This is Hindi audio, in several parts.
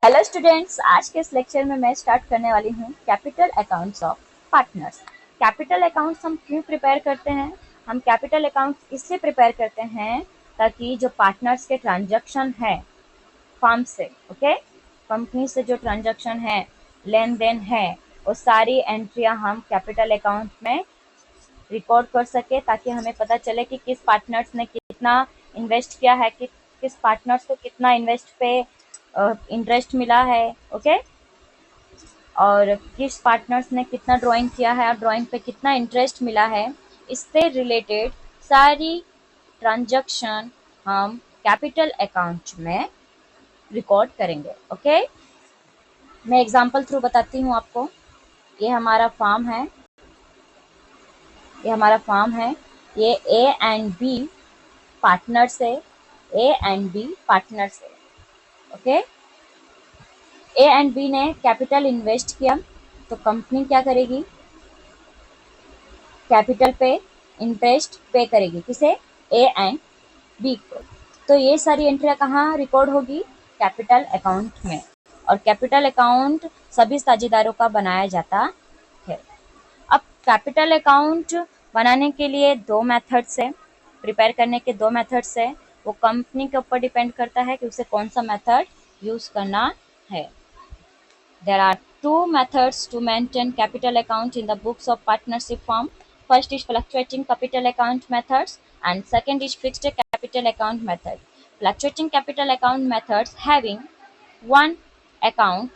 हेलो स्टूडेंट्स, आज के इस लेक्चर में मैं स्टार्ट करने वाली हूँ capital accounts of partners. Capital accounts हम क्यों प्रिपेयर करते हैं? हम कैपिटल अकाउंट्स इसलिए प्रिपेयर करते हैं ताकि जो पार्टनर्स के ट्रांजैक्शन है फर्म से, ओके, कंपनी से जो ट्रांजैक्शन है, लेन देन है, वो सारी एंट्रियाँ हम कैपिटल अकाउंट में रिकॉर्ड कर सके, ताकि हमें पता चले कि किस पार्टनर्स ने कितना इन्वेस्ट किया है, कि किस पार्टनर्स को कितना इन्वेस्ट पे इंटरेस्ट मिला है, ओके, और किस पार्टनर्स ने कितना ड्राइंग किया है और ड्राइंग पे कितना इंटरेस्ट मिला है। इससे रिलेटेड सारी ट्रांजैक्शन हम कैपिटल अकाउंट में रिकॉर्ड करेंगे, ओके। मैं एग्जांपल थ्रू बताती हूँ आपको। ये हमारा फार्म है, ये ए एंड बी पार्टनर्स है, ए एंड बी पार्टनर्स है, ओके। ए एंड बी ने कैपिटल इन्वेस्ट किया, तो कंपनी क्या करेगी? कैपिटल पे इंटरेस्ट पे करेगी। किसे? ए एंड बी को। तो ये सारी एंट्रियाँ कहाँ रिकॉर्ड होगी? कैपिटल अकाउंट में। और कैपिटल अकाउंट सभी साझेदारों का बनाया जाता है। अब कैपिटल अकाउंट बनाने के लिए दो मेथड्स है, प्रिपेयर करने के दो मेथड्स है। वो कंपनी के ऊपर डिपेंड करता है कि उसे कौन सा मेथड यूज करना है। There are two methods to maintain capital account in the books of partnership firm. First is fluctuating capital account methods and second is fixed capital account method. Fluctuating capital account methods having one account,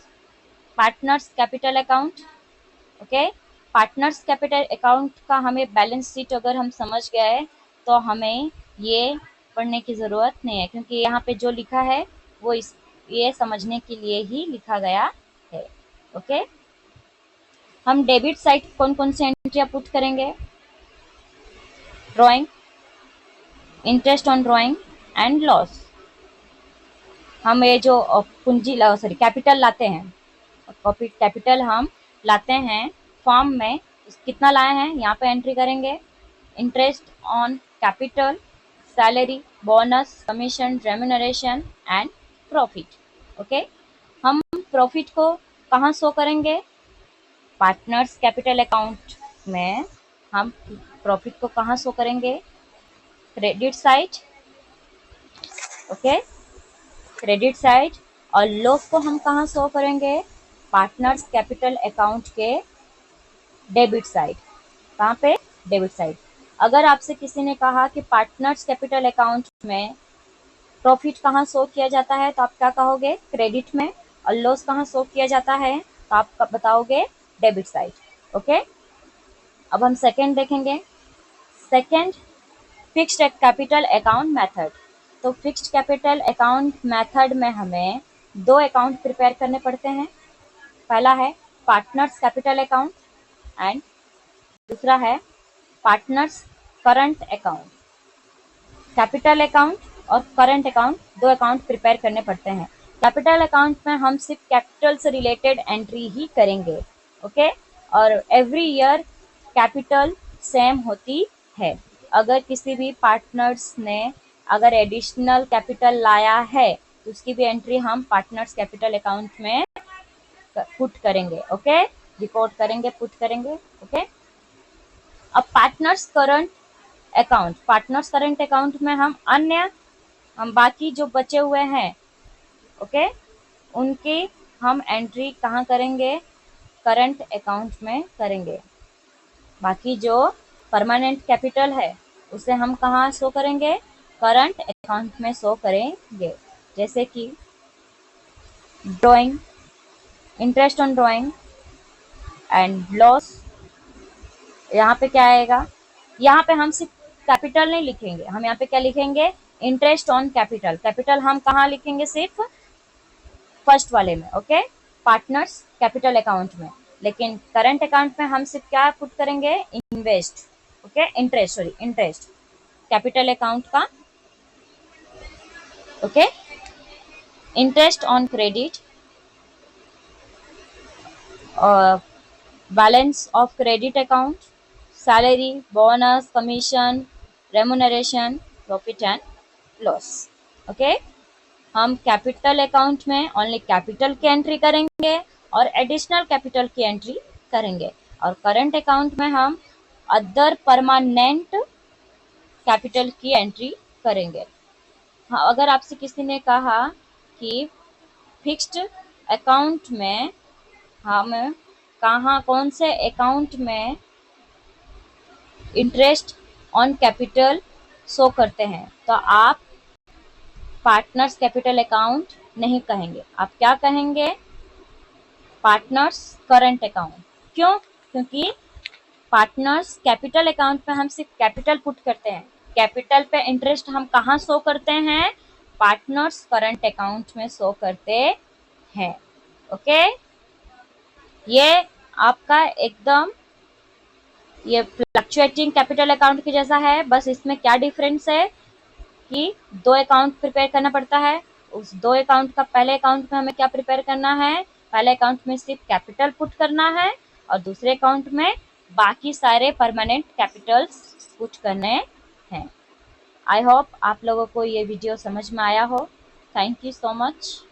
partners capital account, okay. Partners capital account का हमें बैलेंस शीट अगर हम समझ गए तो हमें ये पढ़ने की ज़रूरत नहीं है, क्योंकि यहाँ पे जो लिखा है वो ये समझने के लिए ही लिखा गया है, ओके। हम डेबिट साइड कौन कौन सी एंट्रियाँ पुट करेंगे? Drawing, interest on drawing and loss. हम ये जो पूंजी सॉरी कैपिटल लाते हैं, कैपिटल हम लाते हैं फॉर्म में, कितना लाए हैं यहाँ पे एंट्री करेंगे। Interest on capital, salary, bonus, commission, remuneration and profit, okay. हम प्रॉफिट को कहाँ शो करेंगे? पार्टनर्स कैपिटल अकाउंट में हम प्रॉफिट को कहाँ शो करेंगे? Credit side, okay, credit side. और लॉस को हम कहाँ शो करेंगे? पार्टनर्स कैपिटल अकाउंट के डेबिट साइड। कहाँ पे? Debit side. अगर आपसे किसी ने कहा कि पार्टनर्स कैपिटल अकाउंट में प्रॉफिट कहाँ शो किया जाता है, तो आप क्या कहोगे? क्रेडिट में। और लॉस कहाँ शो किया जाता है, तो आप बताओगे डेबिट साइड, ओके। अब हम सेकंड देखेंगे। Second, fixed capital account method. तो फिक्स्ड कैपिटल अकाउंट मेथड में हमें दो अकाउंट प्रिपेयर करने पड़ते हैं। पहला है पार्टनर्स कैपिटल अकाउंट एंड दूसरा है partners current account. Capital account और करंट अकाउंट, दो अकाउंट प्रिपेयर करने पड़ते हैं। कैपिटल अकाउंट में हम सिर्फ कैपिटल से रिलेटेड एंट्री ही करेंगे, ओके। और एवरी ईयर कैपिटल सेम होती है। अगर किसी भी पार्टनर्स ने अगर एडिशनल कैपिटल लाया है तो उसकी भी एंट्री हम पार्टनर्स कैपिटल अकाउंट में पुट करेंगे, ओके, रिकॉर्ड करेंगे, पुट करेंगे, ओके। अब पार्टनर्स करंट अकाउंट में हम बाकी जो बचे हुए हैं, ओके, उनकी हम एंट्री कहाँ करेंगे? करंट अकाउंट में करेंगे। बाकी जो परमानेंट कैपिटल है उसे हम कहाँ शो करेंगे? करंट अकाउंट में शो करेंगे। जैसे कि drawing, interest on drawing and loss. यहाँ पे क्या आएगा? यहाँ पे हम सिर्फ कैपिटल नहीं लिखेंगे, हम यहाँ पे क्या लिखेंगे? Interest on capital. कैपिटल हम कहाँ लिखेंगे? सिर्फ फर्स्ट वाले में, ओके, पार्टनर्स कैपिटल अकाउंट में। लेकिन करंट अकाउंट में हम सिर्फ क्या पुट करेंगे? Invest, okay, interest capital account का, okay. Interest on credit, balance of credit account, salary, bonus, commission, remuneration, profit and loss, okay. हम कैपिटल अकाउंट में ओनली कैपिटल की एंट्री करेंगे और एडिशनल कैपिटल की एंट्री करेंगे, और करंट अकाउंट में हम अदर परमानेंट कैपिटल की एंट्री करेंगे। हाँ, अगर आपसे किसी ने कहा कि फिक्स्ड अकाउंट में हम कौन से अकाउंट में इंटरेस्ट ऑन कैपिटल शो करते हैं, तो आप पार्टनर्स कैपिटल अकाउंट नहीं कहेंगे, आप क्या कहेंगे? Partners current account. क्यों? क्योंकि पार्टनर्स कैपिटल अकाउंट में हम सिर्फ कैपिटल पुट करते हैं, कैपिटल पे इंटरेस्ट हम कहाँ शो करते हैं? पार्टनर्स करंट अकाउंट में शो करते हैं। ओके, ये आपका एकदम ये फ्लक्चुएटिंग कैपिटल अकाउंट की जैसा है, बस इसमें क्या डिफरेंस है कि दो अकाउंट प्रिपेयर करना पड़ता है। उस दो अकाउंट का पहले अकाउंट में हमें क्या प्रिपेयर करना है? पहले अकाउंट में सिर्फ कैपिटल पुट करना है और दूसरे अकाउंट में बाकी सारे परमानेंट कैपिटल्स पुट करने हैं। आई होप आप लोगों को ये वीडियो समझ में आया हो। Thank you so much.